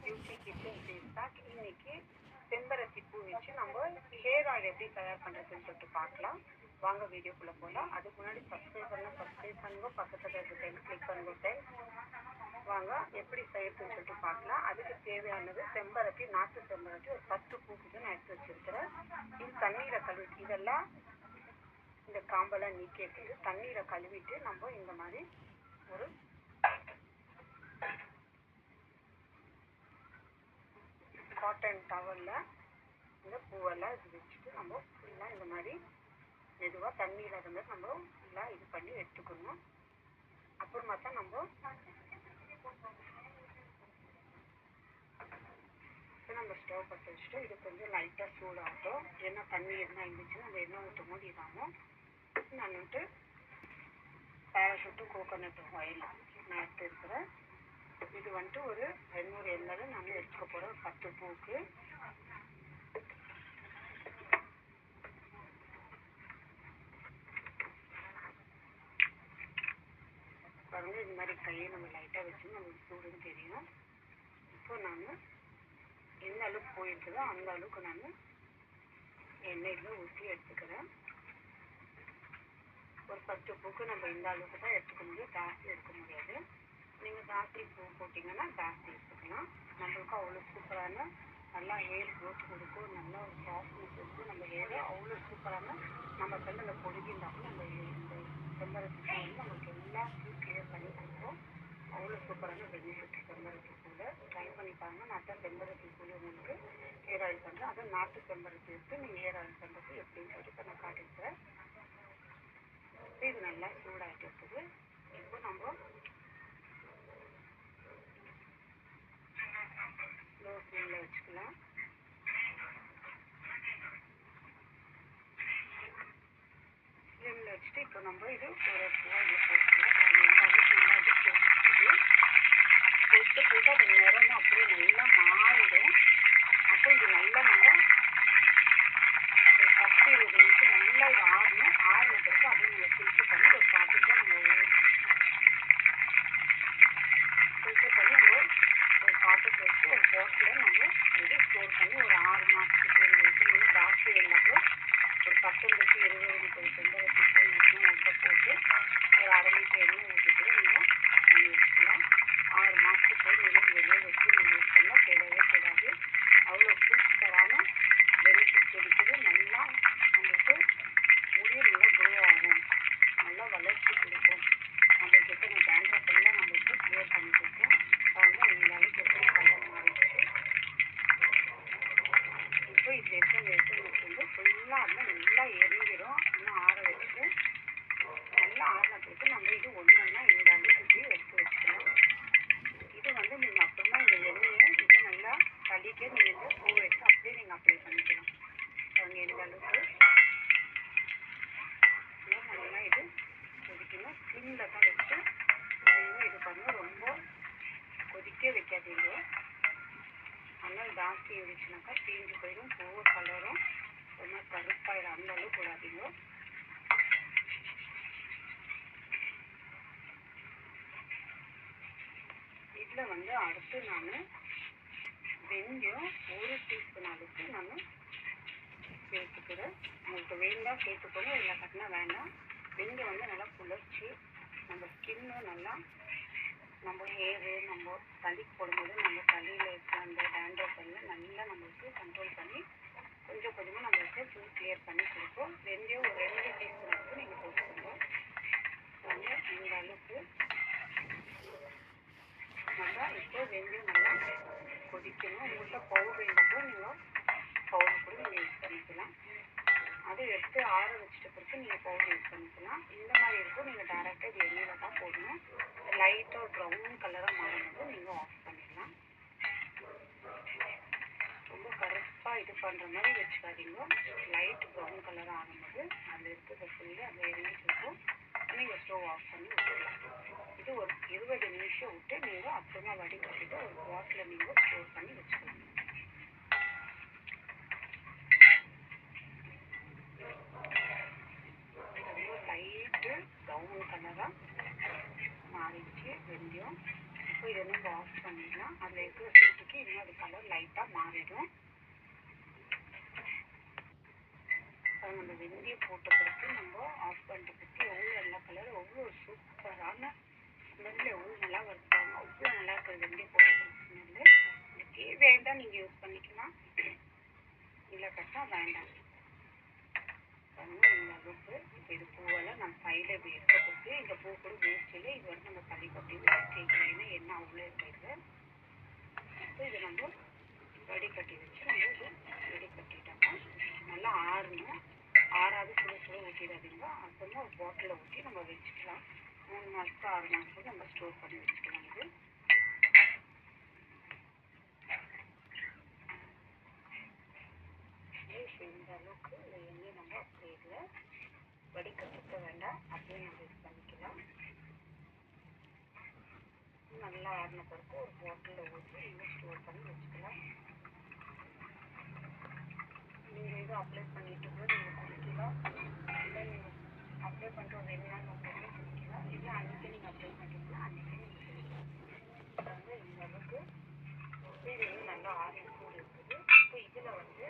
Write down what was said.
Beauty kitchen feedback. இன்னைக்கு செம்பருத்தி பூ வச்சு நம்ம ஹேர் ஆயில் எப்படி தயார் பண்ணுறதுன்னு சொல்லிட்டு பார்க்கலாம். வாங்க வீடியோக்குள்ளே போகலாம். அதுக்கு முன்னாடி சப்ஸ்கிரைப் பண்ணுங்க, பக்கத்தில் இருக்க டைம் கிளிக் பண்ணுங்க ஃப்ரெண்ட்ஸ். வாங்க எப்படி செய்யறதுன்னு சொல்லிட்டு பார்க்கலாம். அதுக்கு தேவையானது செம்பருத்தி, நாட்டு செம்பருத்தி ஒரு 10 பூக்குக்கு நான் எடுத்து வச்சிருக்கிறேன். இது தண்ணீரை கழுவிட்டு, இதெல்லாம் இந்த காம்பெல்லாம் நீக்கி எடுத்துட்டு தண்ணீரை கழுவிட்டு நம்ம இந்த மாதிரி ஒரு காட்டன் டவலில் இந்த பூவெல்லாம் இது வச்சுட்டு நம்ம ஃபுல்லாக இந்த மாதிரி மெதுவாக தண்ணியில் இருந்து நம்ம ஃபுல்லாக இது பண்ணி எடுத்துக்கணும். அப்புறமா தான் நம்ம ஸ்டவ் பற்ற வச்சுட்டு இது கொஞ்சம் லைட்டாக சூடாகட்டும். ஏன்னா தண்ணி எதுனா இருந்துச்சுன்னா நம்ம எண்ணெய் ஊற்றும் போது இதாகும். நான் வந்துட்டு பேராஷூட்டும் கோகோனட் ஆயில் நான் எடுத்து இருக்கிறேன். இது வந்துட்டு ஒரு 200 ml நான் எடுத்துக்க போகிறேன் 10 பூக்கு. பாருங்க, இது மாதிரி கையை நம்ம லைட்டாக வச்சு நம்மளுக்கு சூடுன்னு தெரியும். இப்போ நான் எந்த அளவுக்கு போயிருக்குதோ அந்த அளவுக்கு நான் எண்ணெயில் ஊற்றி எடுத்துக்கிறேன். ஒரு 10 பூக்கு நம்ம இந்த அளவுக்கு தான் எடுத்துக்க முடியும், ஜாஸ்தி எடுக்க முடியாது. நீங்கள் ஜாஸ்தி பூ போட்டிங்கன்னா ஜாஸ்தி எடுத்துக்கலாம். நம்மளுக்கு அவ்வளோ சூப்பரான நல்லா ஹேர் க்ரோத் கொடுக்கும், நல்லா ஒரு சாஃப்ட்னஸ் இருக்கும். நம்ம ஹேரை அவ்வளோ சூப்பரான நம்ம கல்லில் பொழுகின்றாலும் நம்ம இந்த செம்பருத்தி பூ வந்து நம்மளுக்கு எல்லாத்தையும் கிளியர் பண்ணி கொடுக்கும். அவ்வளோ சூப்பரான பெனிஃபிட் செம்பருத்தி பூவில். ட்ரை பண்ணி பாருங்கள். நான் தான் செம்பருத்தி பூ உங்களுக்கு ஹேர் ஆயில் பண்ணுறேன். அதுவும் நாட்டு செம்பருத்தி எடுத்து நீங்கள் ஹேர் ஆயில் பண்ணுறது எப்படின்னு சொல்லிட்டு நான் காட்டியிருக்கிறேன். இது நல்லா சூடாகிட்டு இருக்குது. இப்போ நம்ம லோ ஃப்ளேமில் வச்சுக்கலாம். ஃப்ளேமில் வச்சுட்டு இப்போ நம்ம இது ஒரு பூவாக இதில் போட்டுக்கலாம். எந்த அளவுக்கு நல்லா இது கொதிக்குது. கொதிக்க போட்டு அது நிறமும் அப்படியே நல்லா மாறிடும். அப்போ இது நல்லா நம்ம ஒரு 10-20 நிமிஷம் நல்லா இது ஆறணும். ஆறின பிறகு அப்படியே நம்ம ஃபில்டர் பண்ணி ஒரு பாக்கெட்டில் நம்ம ஃபில்டர் பண்ணி நம்ம ஒரு பாக்கெட் வச்சு ஒரு பாட்டில் நம்ம வந்து ஸ்டோர் பண்ணி ஒரு 6 மாதத்துக்கு உங்களுக்கு ஜாஸ்தி இருந்தால் கூட ஒரு 19-20 செம்பருத்தி பூ ஊற்றணும். உப்பை போட்டு ஒரு அரை லிட்டர் எண்ணெய் ஊற்றிட்டு நீங்கள் பண்ணி வச்சுக்கலாம். 6 மாதத்துக்கு நீங்கள் வெளியே வச்சு நீங்கள் யூஸ் பண்ணால் கெடவே கூடாது. அவ்வளோ சூப்பரான பெனிஃபிட்ஸ் இருக்குது. நல்லா நம்மளுக்கு முடி நல்லா க்ரோ ஆகும், நல்லா வளர்ச்சி கொடுக்கும். நம்மளுக்கு எத்தனை டேண்ட்ரஃப் எல்லாம் நம்மளுக்கு க்ளியர் பண்ணி கொடுக்கும். பாருங்கள், இந்த அளவுக்கு எப்படி கலர் மாறிடுச்சு. இப்போ இது எடுத்து வந்து ஃபுல்லாக இருந்தால் நல்லா எரிஞ்சிடும். இன்னும் ஆற வச்சுட்டு நல்லா ஆறின பிறகு நம்ம இது ஒன்று ஒன்றா இந்த அளவுக்கு எடுத்து வச்சுக்கலாம். இது வந்து நீங்கள் அப்புறமா இந்த எண்ணெயை இது நல்லா தள்ளிக்க நீங்கள் இந்த பூ எடுத்து அப்படியே நீங்கள் அப்ளை பண்ணிக்கலாம். பாருங்கள், இந்த அளவுக்கு நல்லா இது கொதிக்கணும். ஸ்லிம்மில் தான் வச்சு நீங்கள் இது பண்ணணும். ரொம்ப கொதிக்க வைக்காதீங்க. நல்லா ஜாஸ்தி இருந்துச்சுனாக்கா தீஞ்சு போயிடும். பூ கலரும் ரொம்ப கருப்பாயிடும். அந்த அளவுக்கு கூடாதீங்க. இதில் வந்து அடுத்து நான் வெந்தயம் 1 டீஸ்பூன் அளவுக்கு நான் சேர்த்துக்கிறேன். உங்களுக்கு வேண்டாம் சேர்த்துக்கோங்க, இல்லை கட்டினா வேண்டாம். வெந்தயம் வந்து நல்லா குளிர்ச்சி, நம்ம ஸ்கின்னு நல்லா நம்ம ஹேரு நம்ம தலைக்கு போடும்போது நம்ம தலையில் இருக்க அந்த டேண்ட்ரஃப் எல்லாம் நல்லா நம்மளுக்கு கண்ட்ரோல் பண்ணி கொஞ்சம் கொஞ்சமாக நம்மளுக்கு ஃபுல் கிளியர் பண்ணி கொடுக்கும். வெந்தயம் ஒரு 2 டீஸ்பூன் அளவுக்கு நீங்கள் போட்டுக்கோங்க. இந்த அளவுக்கு நல்லா இப்போ வெந்தயம் நல்லா கொதிக்கணும். உங்கள்கிட்ட பவுடர் இருந்தால் நீங்கள் பவுடர் கூட நீங்கள் யூஸ் பண்ணிக்கலாம். அது எடுத்து ஆற வச்சுட்ட பிறகு நீங்கள் பவுடர் யூஸ் பண்ணிக்கலாம். இந்த மாதிரி இருக்கும். நீங்கள் டேரெக்டாக இது எண்ணெயில் தான் போடணும். லைட்டாக ப்ரௌன் கலராக மாறும்போது நீங்கள் ஆஃப் பண்ணிக்கலாம். ரொம்ப கருப்பாக இது பண்ணுற மாதிரி வச்சுக்காதீங்க. லைட் ப்ரௌன் கலராக ஆகும்போது அதில் இருக்கிறது ஃபுல்லாக அந்த எரிஞ்சிட்டு இருக்கும். நீங்கள் ஸ்டவ் ஆஃப் பண்ணி விட்டுக்கலாம். இது ஒரு 20 நிமிஷம் விட்டு நீங்கள் அப்புறமா வடிகட்டிட்டு ஒரு பாட்டில் நீங்கள் ஸ்டோர் பண்ணி வச்சுக்கலாம். ரொம்ப லைட்டு ப்ரௌன் கலராக மாறிடுச்சு வெந்தயம். இப்போ இதை நம்ம ஆஃப் பண்ணிடலாம். அதில் இருக்கிற சூட்டுக்கு இன்னும் கலர் லைட்டாக மாறிடும். நம்ம வெந்தயம் போட்ட பிறகு நம்ம ஆஃப் பண்ணுற பற்றி எவ்வளோ எல்லா கலர் எவ்வளோ சூப்பரான ஸ்மெல் எவ்வளோ நல்லா வருவாங்க. அவ்வளோ நல்லா இருக்குது வெந்தயம் போட்ட பிறகு ஸ்மெல்லு. உங்களுக்கு வேண்டாம் நீங்கள் யூஸ் பண்ணிக்கலாம், இல்லை கட்டா வேண்டாம். இந்த அளவுக்கு இப்போ இது பூவெல்லாம் நம்ம கையில் இப்படி எடுக்க போட்டு இந்த பூ கூட வேஸ்ட் இல்லை. இது வந்து நம்ம தள்ளி கொட்டி தேய்க்கலைன்னா என்ன அவ்வளோ இருக்கிறது. இப்போ இது நம்ம வடிகட்டி வச்சு நம்ம இது வடிகட்டிட்டோம்னா நல்லா ஆறணும். ஆறாவது சுடு ஊற்றிடாதீங்க. அப்புறமா ஒரு பாட்டிலில் ஊற்றி நம்ம வச்சுக்கலாம். 3 மாதத்துக்கு 6 மாதத்துக்கு நம்ம ஸ்டோர் பண்ணி வச்சுக்கலாம். இது இந்த அளவுக்கு இந்த எண்ணெய் நம்ம அப்படியே இதில் வடிகட்டிக்க வேண்டாம், அப்படியே நம்ம இது பண்ணிக்கலாம். நல்லா ஆறின பிறகு ஒரு பாட்டிலில் ஊற்றி நீங்கள் ஸ்டோர் பண்ணி வச்சுக்கலாம். நீங்கள் இது அப்ளை பண்ணிட்டு கூட நீங்கள் குடிக்கலாம், இல்லை நீங்கள் அப்ளை பண்ணிட்டு ஒரு 2 நாள் மட்டும் குடிக்கலாம், இல்லை அன்றைக்கி நீங்கள் அப்ளை பண்ணிட்டீங்கன்னா அன்றைக்கி நீங்கள் குடிக்கலாம். வந்து இந்த அளவுக்கு இது நல்லா ஆறின கூட இருக்குது. இப்போ இதில் வந்து